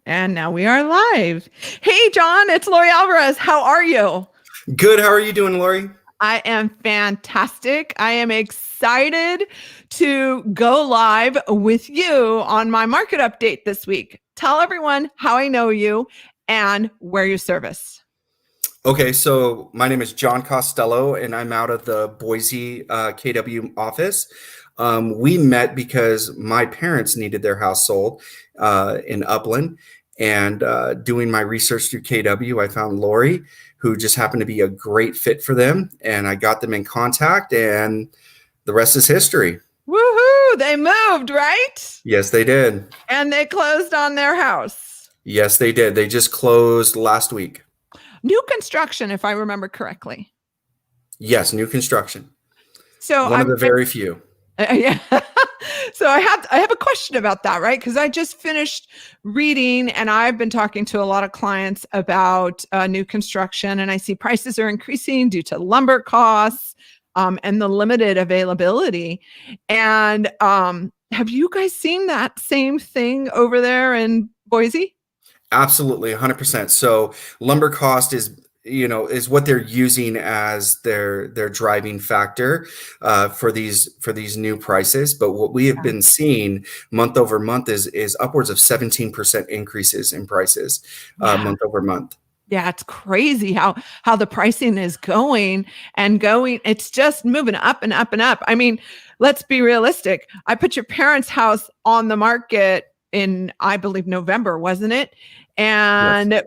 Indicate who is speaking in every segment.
Speaker 1: And now we are live. Hey, John, it's Lori Alvarez. How are you?
Speaker 2: Good. How are you doing, Lori?
Speaker 1: I am fantastic. I am excited to go live with you on my market update this week. Tell everyone how I know you and where you service.
Speaker 2: Okay, so my name is John Costello, and I'm out of the Boise KW office. We met because my parents needed their house sold in Upland, and doing my research through KW, I found Lori, who just happened to be a great fit for them, and I got them in contact, and the rest is history.
Speaker 1: Woohoo! They moved, right?
Speaker 2: Yes, they did.
Speaker 1: And they closed on their house.
Speaker 2: Yes, they did. They just closed last week.
Speaker 1: New construction, if I remember correctly.
Speaker 2: Yes, new construction.
Speaker 1: So
Speaker 2: one of the very few.
Speaker 1: Yeah. So I have a question about that, right? Because I just finished reading and I've been talking to a lot of clients about new construction, and I see prices are increasing due to lumber costs and the limited availability. And have you guys seen that same thing over there in Boise?
Speaker 2: Absolutely, 100%. So lumber cost is what they're using as their driving factor for these new prices. But what we have been seeing month over month is upwards of 17% increases in prices month over month.
Speaker 1: Yeah, it's crazy how the pricing is going and going. It's just moving up and up and up. I mean, let's be realistic. I put your parents' house on the market in, I believe, November, wasn't it? And yes.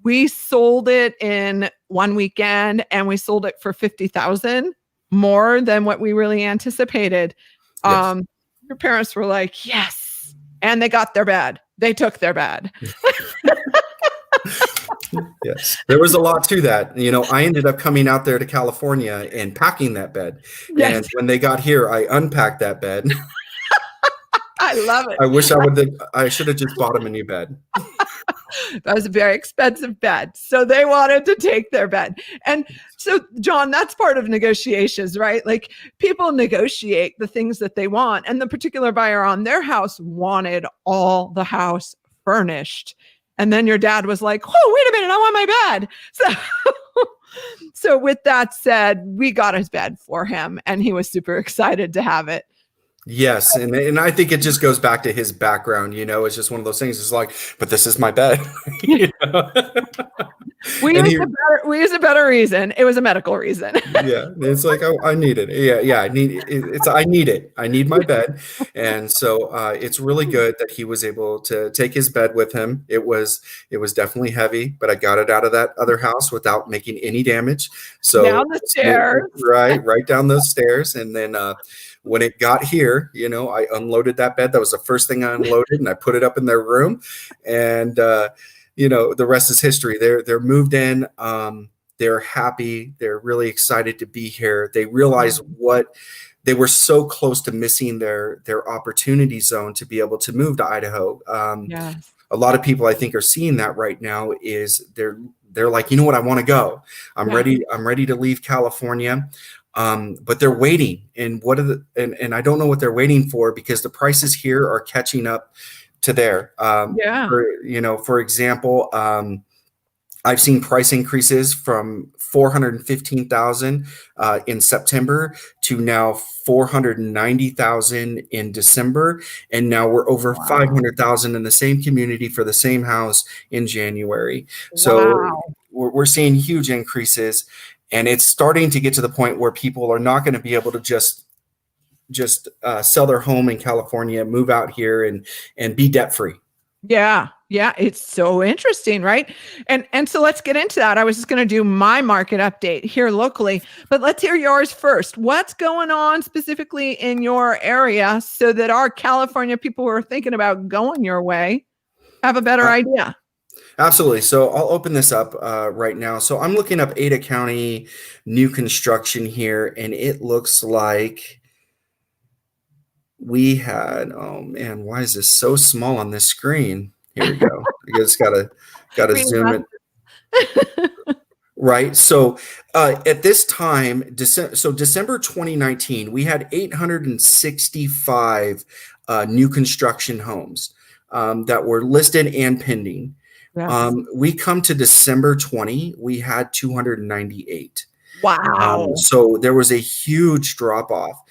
Speaker 1: We sold it in one weekend, and we sold it for $50,000 more than what we really anticipated. Yes. Your parents were like, yes. And they got their bed. They took their bed.
Speaker 2: Yes, there was a lot to that. I ended up coming out there to California and packing that bed. Yes. And when they got here, I unpacked that bed.
Speaker 1: I love it.
Speaker 2: I wish I should have just bought them a new bed.
Speaker 1: That was a very expensive bed. So they wanted to take their bed. And so, John, that's part of negotiations, right? Like, people negotiate the things that they want. And the particular buyer on their house wanted all the house furnished. And then your dad was like, oh, wait a minute, I want my bed. So with that said, we got his bed for him, and he was super excited to have it.
Speaker 2: Yes, and I think it just goes back to his background. It's just one of those things. It's like, but this is my bed.
Speaker 1: We used a better reason. It was a medical reason.
Speaker 2: Yeah, it's like, oh, I need it. Yeah, I need it. I need it. I need my bed, and so it's really good that he was able to take his bed with him. It was definitely heavy, but I got it out of that other house without making any damage. So
Speaker 1: down the stairs,
Speaker 2: right down those stairs, and then. When it got here, I unloaded that bed. That was the first thing I unloaded, and I put it up in their room. And the rest is history. They're moved in. They're happy. They're really excited to be here. They realize what they were so close to missing their opportunity zone to be able to move to Idaho.
Speaker 1: Yes.
Speaker 2: A lot of people, I think, are seeing that right now. Is they're like, you know what, I want to go. I'm ready. I'm ready to leave California. But they're waiting, and and I don't know what they're waiting for, because the prices here are catching up to there. For example, I've seen price increases from $415,000 in September to now $490,000 in December, and now we're over $500,000 in the same community for the same house in January. So we're seeing huge increases. And it's starting to get to the point where people are not going to be able to just sell their home in California, move out here, and be debt free.
Speaker 1: Yeah, it's so interesting, right? And so let's get into that. I was just going to do my market update here locally, but let's hear yours first. What's going on specifically in your area so that our California people who are thinking about going your way have a better idea?
Speaker 2: Absolutely. So I'll open this up right now. So I'm looking up Ada County new construction here, and it looks like we had, oh man, why is this so small on this screen? Here we go. I just gotta zoom it. Right. So at this time, December 2019, we had 865 new construction homes. that were listed and pending.
Speaker 1: Yes.
Speaker 2: We come to December 20, we had 298.
Speaker 1: Wow.
Speaker 2: So there was a huge drop off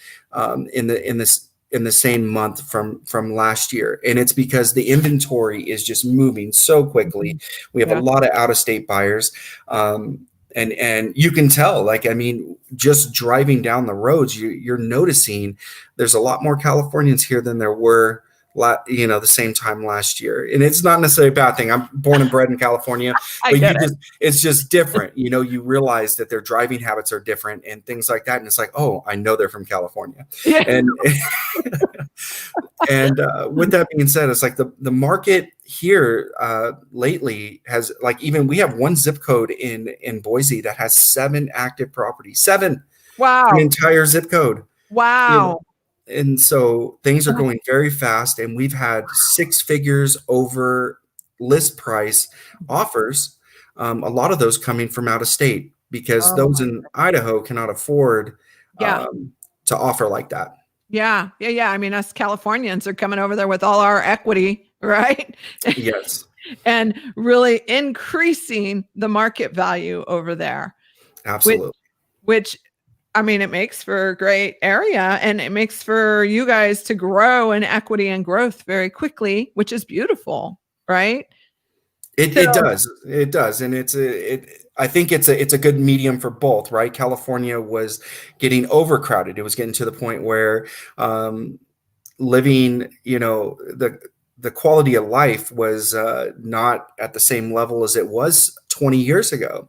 Speaker 2: in the same month from last year, and it's because the inventory is just moving so quickly. We have a
Speaker 1: Yeah.
Speaker 2: lot of out of state buyers, and you can tell. Like, I mean, just driving down the roads, you're noticing there's a lot more Californians here than there were the same time last year. And it's not necessarily a bad thing. I'm born and bred in California,
Speaker 1: I
Speaker 2: but
Speaker 1: get it.
Speaker 2: it's just different. You realize that their driving habits are different and things like that. And it's like, oh, I know they're from California.
Speaker 1: Yeah.
Speaker 2: And and with that being said, it's like the market here lately has, like, even we have one zip code in Boise that has 7 active properties, 7,
Speaker 1: Wow.
Speaker 2: the entire zip code.
Speaker 1: Wow.
Speaker 2: And so things are going very fast, and we've had 6 figures over list price offers. A lot of those coming from out of state, because those in Idaho cannot afford
Speaker 1: Yeah.
Speaker 2: to offer like that.
Speaker 1: Yeah. Yeah. Yeah. I mean, us Californians are coming over there with all our equity, right?
Speaker 2: Yes,
Speaker 1: And really increasing the market value over there,
Speaker 2: absolutely.
Speaker 1: which I mean, it makes for a great area, and it makes for you guys to grow in equity and growth very quickly, which is beautiful, right?
Speaker 2: It does, and I think it's a good medium for both, right? California was getting overcrowded. It was getting to the point where living, the quality of life was not at the same level as it was 20 years ago.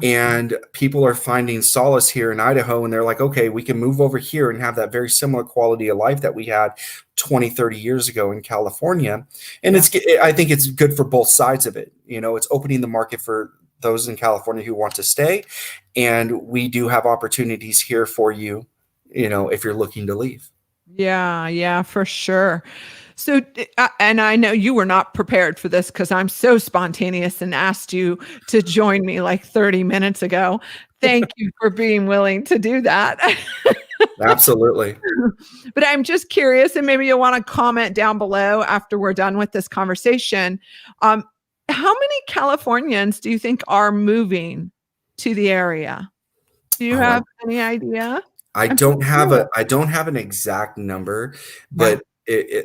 Speaker 2: And people are finding solace here in Idaho, and they're like, okay, we can move over here and have that very similar quality of life that we had 20, 30 years ago in California. And I think it's good for both sides of it. It's opening the market for those in California who want to stay. And we do have opportunities here for you, if you're looking to leave.
Speaker 1: Yeah, yeah, for sure. So, and I know you were not prepared for this because I'm so spontaneous and asked you to join me like 30 minutes ago. Thank you for being willing to do that.
Speaker 2: Absolutely.
Speaker 1: But I'm just curious, and maybe you'll want to comment down below after we're done with this conversation. How many Californians do you think are moving to the area? Do you have any idea?
Speaker 2: I don't have an exact number, but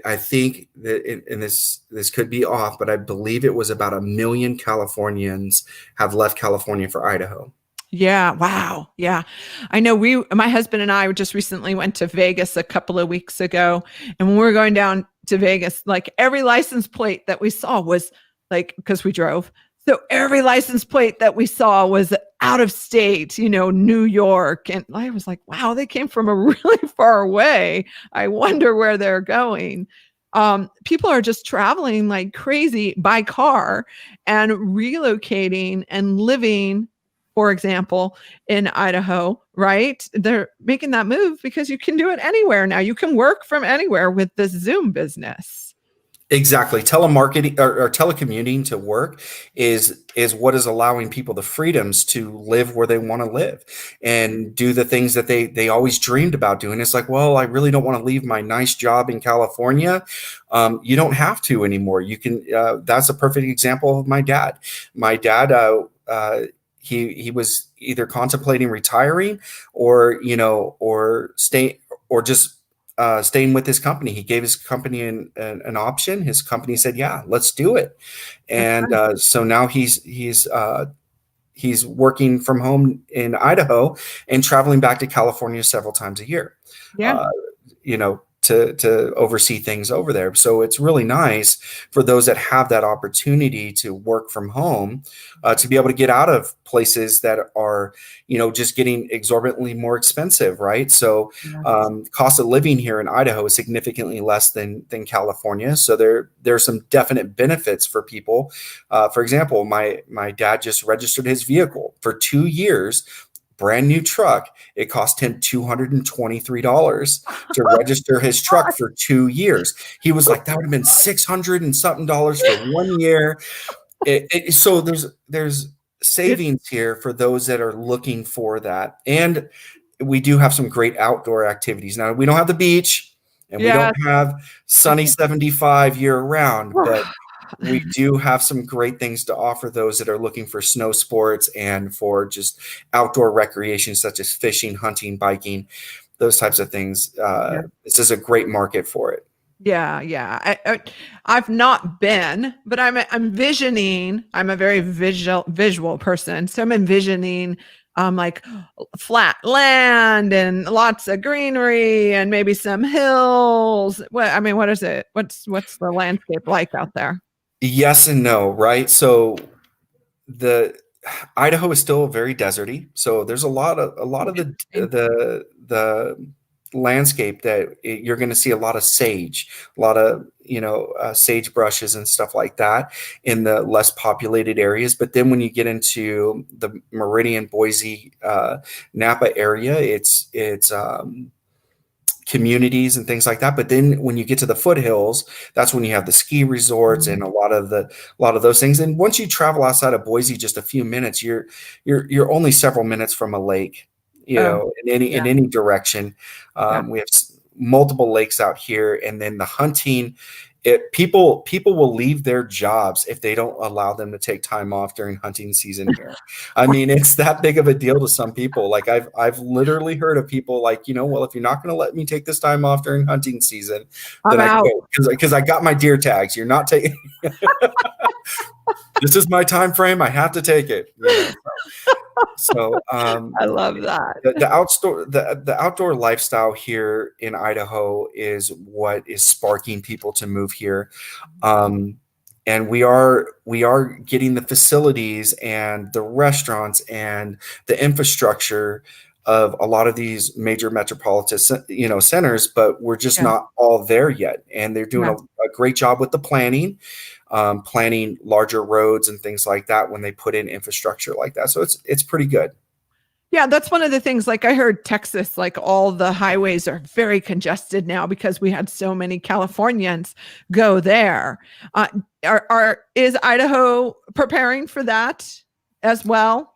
Speaker 2: I think that, and this could be off, but I believe it was about 1 million Californians have left California for Idaho.
Speaker 1: Yeah. Wow. Yeah. I know my husband and I just recently went to Vegas a couple of weeks ago. And when we were going down to Vegas, like every license plate that we saw was like, because we drove. So every license plate that we saw was out of state, New York. And I was like, wow, they came from a really far away. I wonder where they're going. People are just traveling like crazy by car and relocating and living, for example, in Idaho, right? They're making that move because you can do it anywhere now. You can work from anywhere with the Zoom business.
Speaker 2: Exactly. Telemarketing or telecommuting to work is what is allowing people the freedoms to live where they want to live and do the things that they always dreamed about doing. It's like, well, I really don't want to leave my nice job in California. You don't have to anymore. You can. That's a perfect example of my dad. My dad, he was either contemplating retiring or staying with his company. He gave his company an option. His company said, "Yeah, let's do it." And so now he's working from home in Idaho and traveling back to California several times a year.
Speaker 1: Yeah.
Speaker 2: To oversee things over there. So it's really nice for those that have that opportunity to work from home, to be able to get out of places that are, just getting exorbitantly more expensive, right? So cost of living here in Idaho is significantly less than California. So there's some definite benefits for people. For example, my dad just registered his vehicle for 2 years. Brand new truck. It cost him $223 to register his truck for 2 years. He was like, that would have been $600 and something for 1 year. So there's savings here for those that are looking for that. And we do have some great outdoor activities. Now, we don't have the beach. And we
Speaker 1: Yeah.
Speaker 2: don't have sunny 75 year round, but we do have some great things to offer those that are looking for snow sports and for just outdoor recreation, such as fishing, hunting, biking, those types of things.
Speaker 1: Yeah.
Speaker 2: This is a great market for it.
Speaker 1: Yeah, yeah. I've not been, but I'm envisioning. I'm a very visual person, so I'm envisioning like flat land and lots of greenery and maybe some hills. What I mean, what is it? What's the landscape like out there?
Speaker 2: Yes and no, right? So the Idaho is still very deserty, so there's a lot of
Speaker 1: Interesting.
Speaker 2: the landscape that you're going to see a lot of sage, a lot of sage brushes and stuff like that in the less populated areas. But then when you get into the Meridian, Boise, Napa area, it's communities and things like that. But then when you get to the foothills, that's when you have the ski resorts and a lot of those things. And once you travel outside of Boise just a few minutes, you're only several minutes from a lake,
Speaker 1: Oh,
Speaker 2: in any
Speaker 1: yeah,
Speaker 2: direction.
Speaker 1: yeah.
Speaker 2: We have multiple lakes out here, and then the hunting. People will leave their jobs if they don't allow them to take time off during hunting season here. I mean, it's that big of a deal to some people. Like I've literally heard of people like, well, if you're not going to let me take this time off during hunting season,
Speaker 1: I'm
Speaker 2: then I
Speaker 1: out.
Speaker 2: quit because I got my deer tags. You're not taking. This is my time frame. I have to take it. So
Speaker 1: I love that.
Speaker 2: the outdoor lifestyle here in Idaho is what is sparking people to move here. And we are getting the facilities and the restaurants and the infrastructure of a lot of these major metropolitan centers, but we're just
Speaker 1: Yeah,
Speaker 2: not all there yet. And they're doing
Speaker 1: yeah.
Speaker 2: a great job with the planning larger roads and things like that when they put in infrastructure like that. So it's pretty good.
Speaker 1: Yeah, that's one of the things. Like I heard Texas, like all the highways are very congested now because we had so many Californians go there. Is Idaho preparing for that as well?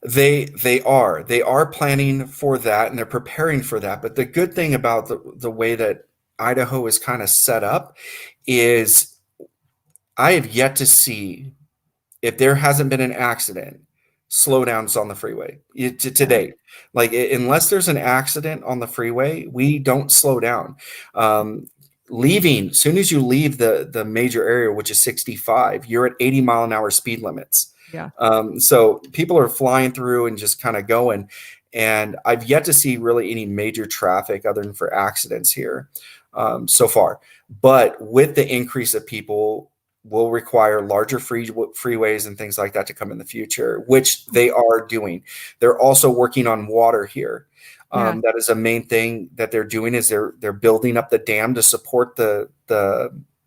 Speaker 2: They are planning for that, and they're preparing for that. But the good thing about the way that Idaho is kind of set up is I have yet to see, if there hasn't been an accident, slowdowns on the freeway to
Speaker 1: Yeah,
Speaker 2: date. Like unless there's an accident on the freeway, we don't slow down. Um, Leaving, soon as you leave the major area, which is 65, you're at 80-mile-an-hour speed limits.
Speaker 1: yeah.
Speaker 2: So people are flying through and just kind of going. And I've yet to see really any major traffic other than for accidents here so far. But with the increase of people, will require larger freeways and things like that to come in the future, which they are doing. They're also working on water here.
Speaker 1: Yeah.
Speaker 2: That is a main thing that they're doing, is they're building up the dam to support the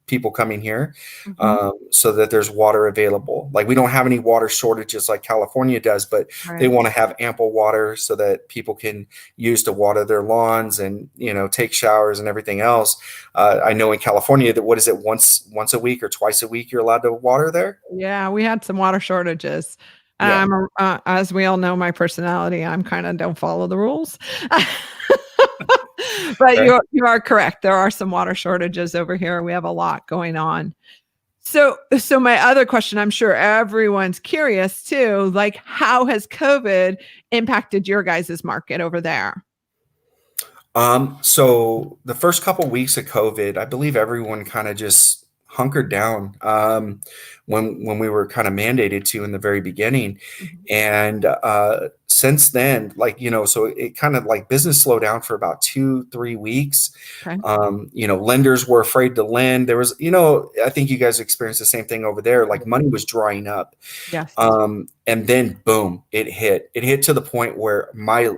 Speaker 2: people coming here,
Speaker 1: Mhm.
Speaker 2: so that there's water available. Like we don't have any water shortages like California does, but they
Speaker 1: Right.
Speaker 2: want to have ample water so that people can use to water their lawns and take showers and everything else. I know in California that, what is it, once a week or twice a week you're allowed to water there?
Speaker 1: Yeah, we had some water shortages.
Speaker 2: Yeah.
Speaker 1: As we all know, my personality, I'm kind of don't follow the rules. But
Speaker 2: Okay.
Speaker 1: you are correct. There are some water shortages over here. We have a lot going on. So my other question, I'm sure everyone's curious too, like how has COVID impacted your guys' market over there?
Speaker 2: So the first couple weeks of COVID, I believe everyone kind of just hunkered down, when we were kind of mandated to in the very beginning.
Speaker 1: Mhm.
Speaker 2: And since then, like, so it kind of like business slowed down for about 2-3 weeks.
Speaker 1: Okay.
Speaker 2: Lenders were afraid to lend. There was, I think you guys experienced the same thing over there. Like money was drying up.
Speaker 1: Yes.
Speaker 2: And then boom, it hit. It hit to the point where my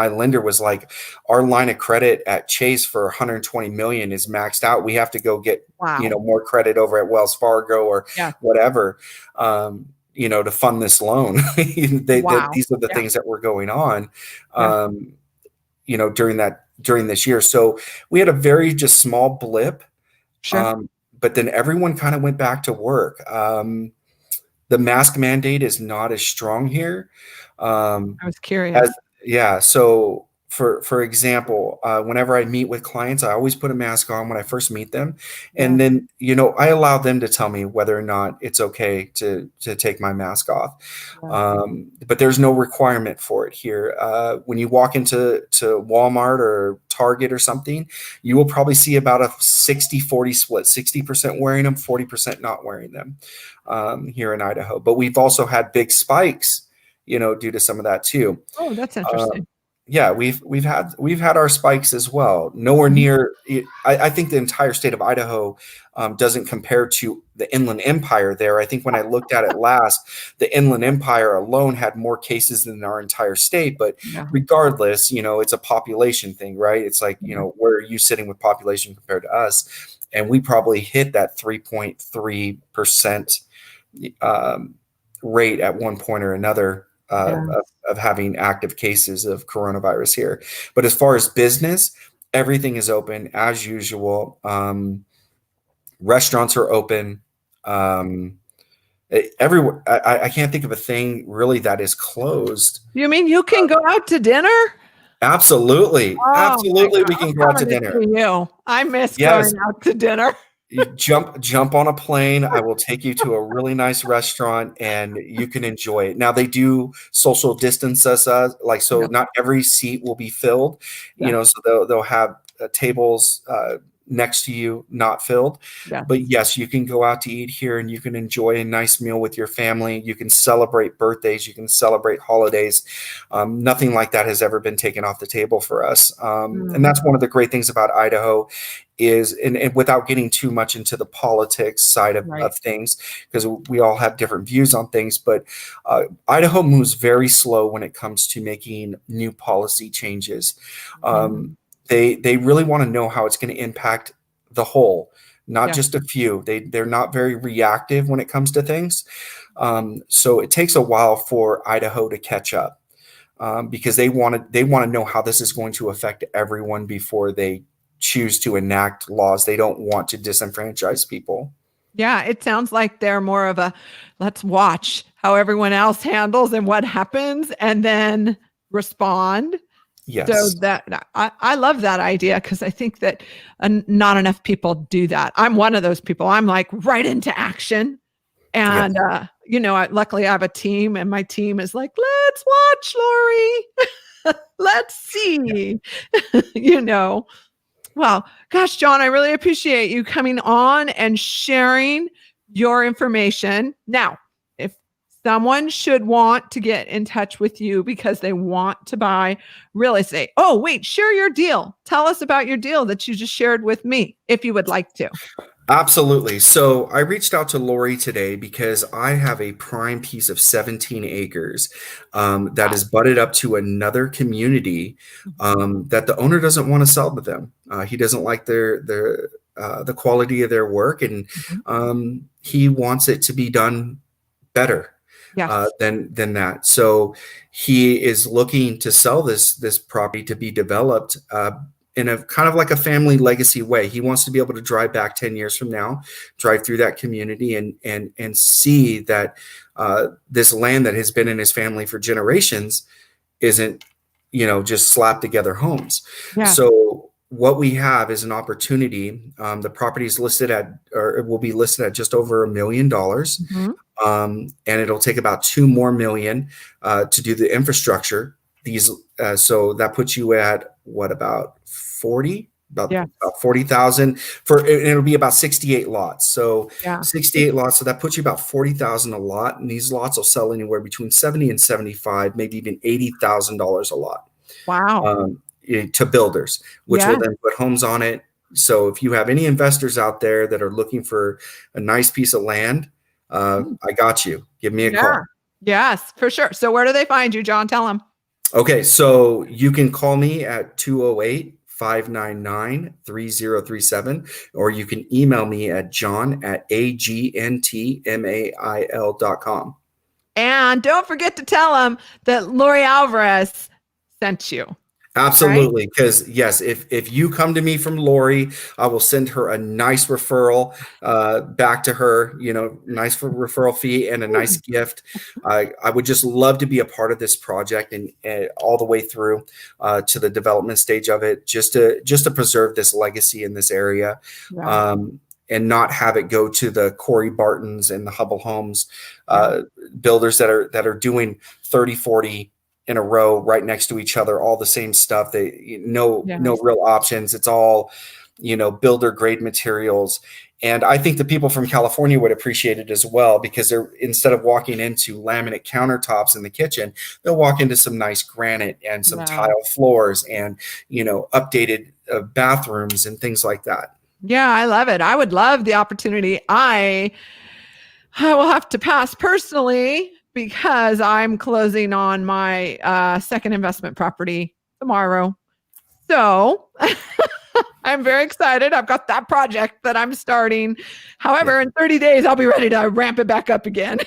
Speaker 2: lender was like, our line of credit at Chase for 120 million is maxed out. We have to go get,
Speaker 1: Wow.
Speaker 2: more credit over at Wells Fargo or
Speaker 1: Yeah.
Speaker 2: whatever, to fund this loan.
Speaker 1: Wow.
Speaker 2: These are the
Speaker 1: Yeah.
Speaker 2: things that were going on,
Speaker 1: Yeah.
Speaker 2: during this year. So we had a very just small blip.
Speaker 1: Sure.
Speaker 2: But then everyone kind of went back to work. The mask mandate is not as strong here.
Speaker 1: I was curious.
Speaker 2: As Yeah, so for example, whenever I meet with clients, I always put a mask on when I first meet them,
Speaker 1: Yeah.
Speaker 2: and then I allow them to tell me whether or not it's okay to take my mask off.
Speaker 1: Yeah.
Speaker 2: But there's no requirement for it here. When you walk into Walmart or Target or something, you will probably see about a 60-40 split, 60% wearing them, 40% not wearing them here in Idaho. But we've also had big spikes, due to some of that too.
Speaker 1: Oh, that's
Speaker 2: Uh,
Speaker 1: interesting.
Speaker 2: yeah, we've had our spikes as well. Nowhere
Speaker 1: Mhm.
Speaker 2: near. I think the entire state of Idaho doesn't compare to the Inland Empire. There, I think when I looked at it last, the Inland Empire alone had more cases than our entire state. But
Speaker 1: Yeah.
Speaker 2: regardless, it's a population thing, right? It's like
Speaker 1: Yeah.
Speaker 2: where are you sitting with population compared to us? And we probably hit that 3.3% rate at one point or another
Speaker 1: Yeah.
Speaker 2: of having active cases of coronavirus here. But as far as business, everything is open as usual. Restaurants are open. Everywhere. I can't think of a thing really that is closed.
Speaker 1: You mean you can go out to dinner?
Speaker 2: Absolutely.
Speaker 1: Oh my
Speaker 2: Absolutely.
Speaker 1: God.
Speaker 2: We can
Speaker 1: I'm
Speaker 2: go out to
Speaker 1: coming to
Speaker 2: dinner.
Speaker 1: see you. I miss
Speaker 2: Yes.
Speaker 1: going out to dinner.
Speaker 2: You jump on a plane. I will take you to a really nice restaurant and you can enjoy it. Now they do social distance us, so
Speaker 1: Yeah.
Speaker 2: not every seat will be filled,
Speaker 1: Yeah.
Speaker 2: so they'll have tables next to you not filled.
Speaker 1: Yeah.
Speaker 2: But yes, you can go out to eat here and you can enjoy a nice meal with your family. You can celebrate birthdays. You can celebrate holidays. Nothing like that has ever been taken off the table for us. And that's one of the great things about Idaho is, and without getting too much into the politics side of,
Speaker 1: Right.
Speaker 2: of things, because we all have different views on things, but Idaho moves very slow when it comes to making new policy changes. They really want to know how it's going to impact the whole, not
Speaker 1: Yeah.
Speaker 2: just a few. They're not very reactive when it comes to things. So it takes a while for Idaho to catch up because they want to know how this is going to affect everyone before they choose to enact laws. They don't want to disenfranchise people.
Speaker 1: Yeah, it sounds like they're more of a let's watch how everyone else handles and what happens and then respond. So
Speaker 2: Yes.
Speaker 1: that I love that idea because I think that not enough people do that. I'm one of those people. I'm like right into action.
Speaker 2: Yes.
Speaker 1: And, luckily I have a team and my team is like, let's watch, Lori. Let's see, you know. Well, gosh, John, I really appreciate you coming on and sharing your information. Now, if someone should want to get in touch with you because they want to buy real estate, oh, wait, share your deal. Tell us about your deal that you just shared with me, if you would like to.
Speaker 2: Absolutely. So I reached out to Lori today because I have a prime piece of 17 acres that is butted up to another community that the owner doesn't want to sell to them. He doesn't like the quality of their work, and he wants it to be done better
Speaker 1: Yes.
Speaker 2: than that. So he is looking to sell this property to be developed in a kind of like a family legacy way. He wants to be able to drive back 10 years from now, drive through that community and see that this land that has been in his family for generations isn't, just slapped together homes.
Speaker 1: Yeah.
Speaker 2: So what we have is an opportunity. The property is listed or it will be listed at just over $1 million. And it'll take about 2 more million to do the infrastructure. So that puts you at what, about 40, about 40,000 it'll be about 68 lots. So 68 lots. So that puts you about 40,000 a lot. And these lots will sell anywhere between 70 and 75, maybe even $80,000 a lot.
Speaker 1: Wow.
Speaker 2: To builders, which will then put homes on it. So if you have any investors out there that are looking for a nice piece of land, I got you. Give me a call.
Speaker 1: Yes, for sure. So where do they find you, John? Tell them. Okay.
Speaker 2: So you can call me at 208-599-3037, or you can email me at john@agntmail.com.
Speaker 1: And don't forget to tell them that Lori Alvarez sent you. right?
Speaker 2: Absolutely, because yes, if you come to me from Lori, I will send her a nice referral back to her. Nice for referral fee and a nice gift. I would just love to be a part of this project and all the way through to the development stage of it, just to preserve this legacy in this area.
Speaker 1: Yeah.
Speaker 2: And not have it go to the Corey Bartons and the Hubble Homes
Speaker 1: Yeah.
Speaker 2: builders that are doing 30, 40 in a row right next to each other, all the same stuff. They no
Speaker 1: Yes.
Speaker 2: real options. It's all, builder grade materials. And I think the people from California would appreciate it as well, because they're, instead of walking into laminate countertops in the kitchen, they'll walk into some nice granite and some
Speaker 1: Yeah.
Speaker 2: tile floors and, updated bathrooms and things like that.
Speaker 1: Yeah, I love it. I would love the opportunity. I will have to pass personally because I'm closing on my second investment property tomorrow. So I'm very excited. I've got that project that I'm starting. However, in 30 days, I'll be ready to ramp it back up again.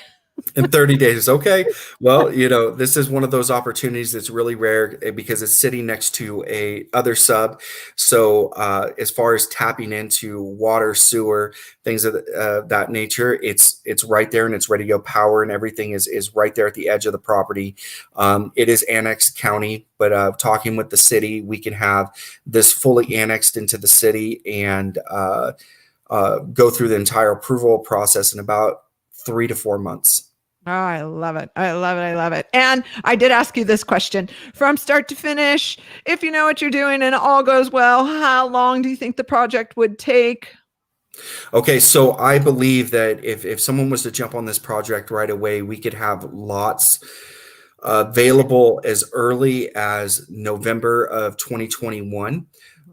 Speaker 2: In 30 days. Okay. Well, this is one of those opportunities that's really rare because it's sitting next to a other sub. So as far as tapping into water, sewer, things of that nature, it's right there and it's ready to go. Power and everything is right there at the edge of the property. It is annexed county, but talking with the city, we can have this fully annexed into the city and go through the entire approval process in about 3 to 4 months.
Speaker 1: Oh, I love it. I love it. I love it. And I did ask you this question from start to finish. If you know what you're doing and all goes well, how long do you think the project would take?
Speaker 2: Okay, so I believe that if someone was to jump on this project right away, we could have lots available as early as November of 2021.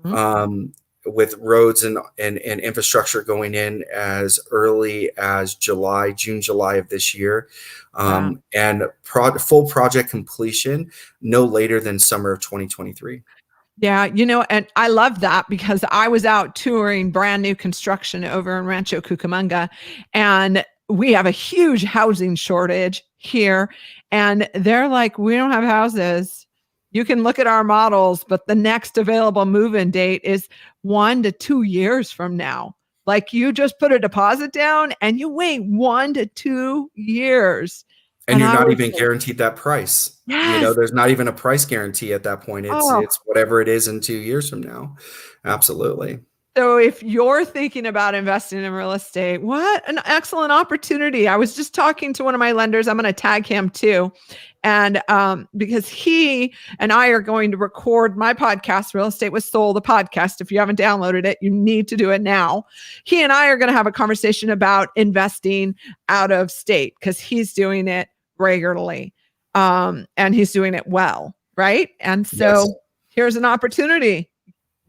Speaker 1: Mhm.
Speaker 2: With roads and infrastructure going in as early as June, July of this year,
Speaker 1: Wow.
Speaker 2: and full project completion no later than summer of 2023.
Speaker 1: Yeah, and I love that because I was out touring brand new construction over in Rancho Cucamonga, and we have a huge housing shortage here. And they're like, we don't have houses. You can look at our models, but the next available move-in date is 1 to 2 years from now. Like you just put a deposit down and you wait 1 to 2 years.
Speaker 2: And you're
Speaker 1: I
Speaker 2: not
Speaker 1: was
Speaker 2: even
Speaker 1: like,
Speaker 2: guaranteed that price.
Speaker 1: yes.
Speaker 2: There's not even a price guarantee at that point. It's
Speaker 1: Oh,
Speaker 2: it's whatever it is in 2 years from now. Absolutely.
Speaker 1: so if you're thinking about investing in real estate, what an excellent opportunity. I was just talking to one of my lenders. I'm going to tag him too. And because he and I are going to record my podcast, Real Estate Was Sold, the podcast. If you haven't downloaded it, you need to do it now. He and I are going to have a conversation about investing out of state because he's doing it regularly and he's doing it well. Right. And
Speaker 2: Yes.
Speaker 1: so here's an opportunity,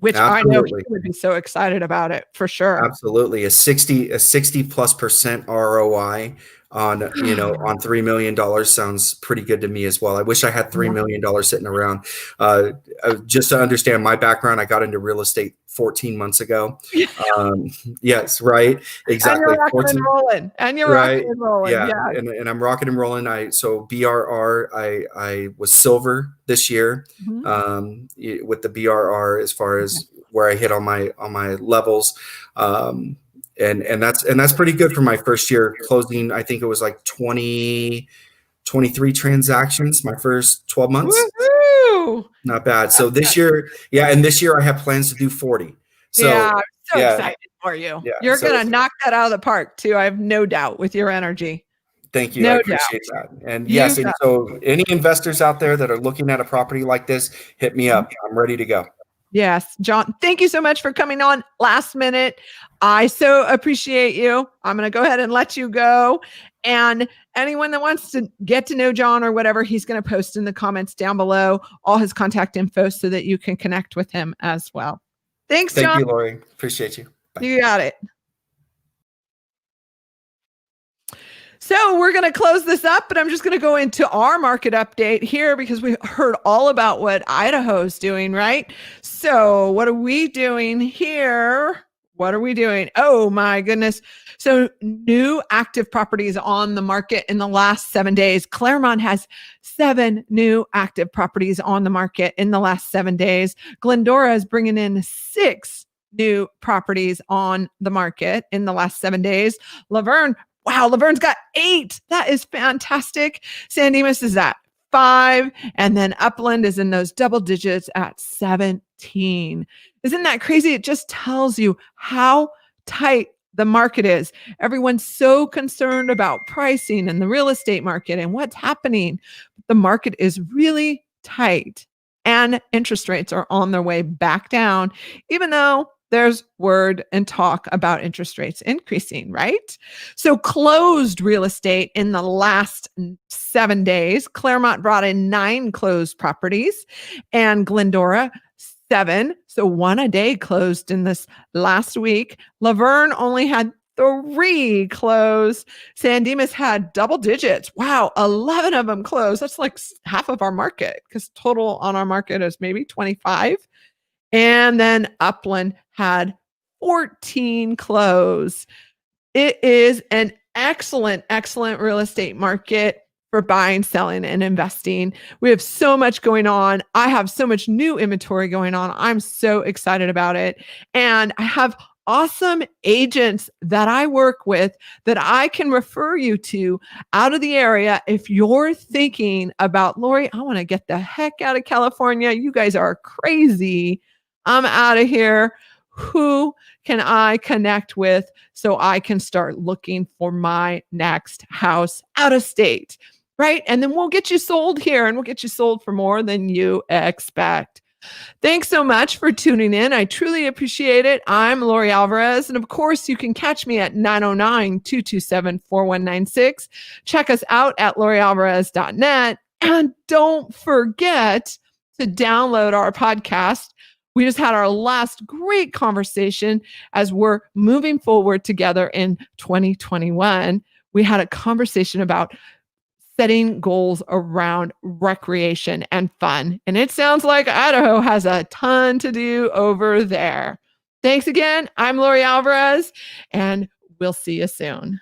Speaker 1: which I know he
Speaker 2: Absolutely.
Speaker 1: would be so excited about it for sure.
Speaker 2: Absolutely. A 60+% ROI on $3 million sounds pretty good to me as well. I wish I had $3 million sitting around. Just to understand my background, I got into real estate 14 months ago. Yes, right. Exactly.
Speaker 1: And you're rocking and rolling. And you're
Speaker 2: Right.
Speaker 1: rocking and rolling.
Speaker 2: Yeah.
Speaker 1: Yeah.
Speaker 2: And I'm rocking and rolling. So BRR, I was silver this year
Speaker 1: Mhm.
Speaker 2: with the BRR as far as where I hit on my levels. And that's pretty good for my first year closing. I think it was like 23 transactions my first 12 months.
Speaker 1: Woohoo!
Speaker 2: Not bad. So this year, and this year I have plans to do 40. So
Speaker 1: Yeah, I'm so
Speaker 2: yeah,
Speaker 1: excited for you.
Speaker 2: yeah.
Speaker 1: You're
Speaker 2: So
Speaker 1: gonna knock that out of the park too. I have no doubt with your energy.
Speaker 2: thank you.
Speaker 1: No
Speaker 2: I
Speaker 1: doubt.
Speaker 2: appreciate that. And
Speaker 1: You
Speaker 2: yes, and
Speaker 1: got
Speaker 2: so any investors out there that are looking at a property like this, hit me up. I'm ready to go.
Speaker 1: Yes, John, thank you so much for coming on last minute. I so appreciate you. I'm going to go ahead and let you go. And anyone that wants to get to know John or whatever, he's going to post in the comments down below all his contact info so that you can connect with him as well. Thanks,
Speaker 2: Thank
Speaker 1: John.
Speaker 2: you, Lori. Appreciate you. Bye.
Speaker 1: You got it. So we're going to close this up, but I'm just going to go into our market update here because we heard all about what Idaho's doing, right? So what are we doing here? What are we doing? Oh my goodness. So new active properties on the market in the last 7 days. Claremont has 7 new active properties on the market in the last 7 days. Glendora is bringing in 6 new properties on the market in the last 7 days. Laverne, wow, Laverne's got 8. That is fantastic. San Dimas is at 5. And then Upland is in those double digits at 17. Isn't that crazy? It just tells you how tight the market is. Everyone's so concerned about pricing and the real estate market and what's happening. The market is really tight and interest rates are on their way back down, even though there's word and talk about interest rates increasing, right? So closed real estate in the last 7 days, Claremont brought in 9 closed properties and Glendora 7. So 1 a day closed in this last week. Laverne only had 3 closed. San Dimas had double digits. Wow, 11 of them closed. That's like half of our market because total on our market is maybe 25. And then Upland had 14 close. It is an excellent, excellent real estate market for buying, selling, and investing. We have so much going on. I have so much new inventory going on. I'm so excited about it. And I have awesome agents that I work with that I can refer you to out of the area. If you're thinking about, Lori, I want to get the heck out of California. You guys are crazy. I'm out of here. Who can I connect with so I can start looking for my next house out of state? Right? And then we'll get you sold here and we'll get you sold for more than you expect. Thanks so much for tuning in. I truly appreciate it. I'm Lori Alvarez. And of course, you can catch me at 909-227-4196. Check us out at lorialvarez.net. And don't forget to download our podcast. We just had our last great conversation as we're moving forward together in 2021. We had a conversation about setting goals around recreation and fun. And it sounds like Idaho has a ton to do over there. Thanks again. I'm Lori Alvarez, and we'll see you soon.